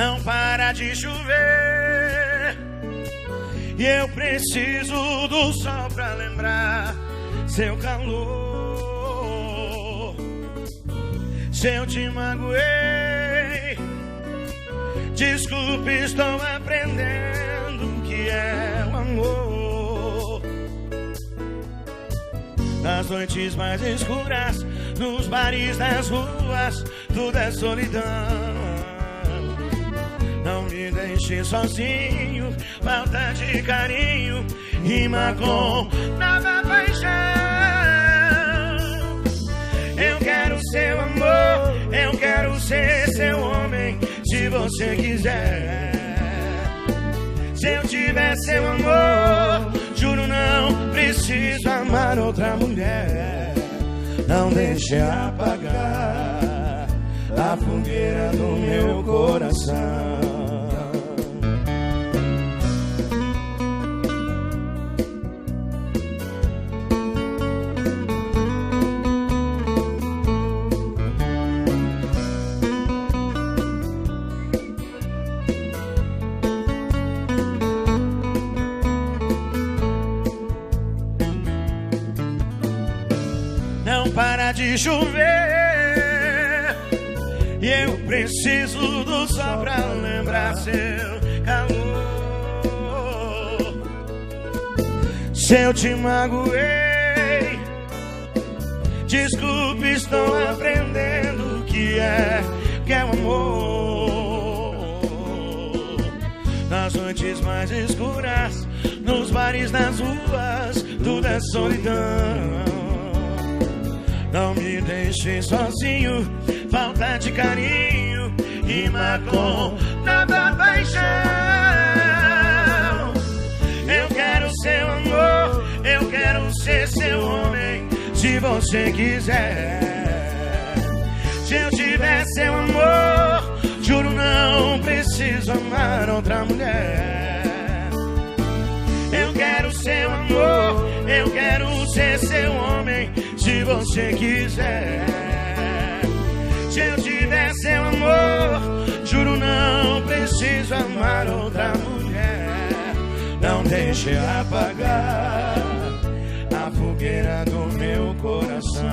Não para de chover e eu preciso do sol pra lembrar seu calor. Se eu te magoei, desculpe, estou aprendendo o que é o amor. Nas noites mais escuras, nos bares das ruas, tudo é solidão. Não me deixe sozinho, falta de carinho, rima com nova paixão. Eu quero seu amor, eu quero ser seu homem, se você quiser. Se eu tiver seu amor, juro não preciso amar outra mulher. Não deixe apagar a fogueira do meu coração. Não para de chover e eu preciso do sol pra lembrar seu calor. Se eu te magoei, desculpe, estou aprendendo o que é o amor. Nas noites mais escuras, nos bares, nas ruas, tudo é solidão. Não me deixe sozinho, falta de carinho, rima com nova paixão. Eu quero seu amor, eu quero ser seu homem, se você quiser. Se eu tiver seu amor, juro não preciso amar outra mulher. Eu quero seu amor, eu quero ser seu homem, se você quiser. Se eu tiver seu amor, juro não preciso amar outra mulher. Não deixe apagar a fogueira do meu coração.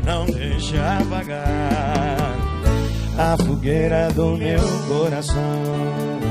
Não deixe apagar a fogueira do meu coração.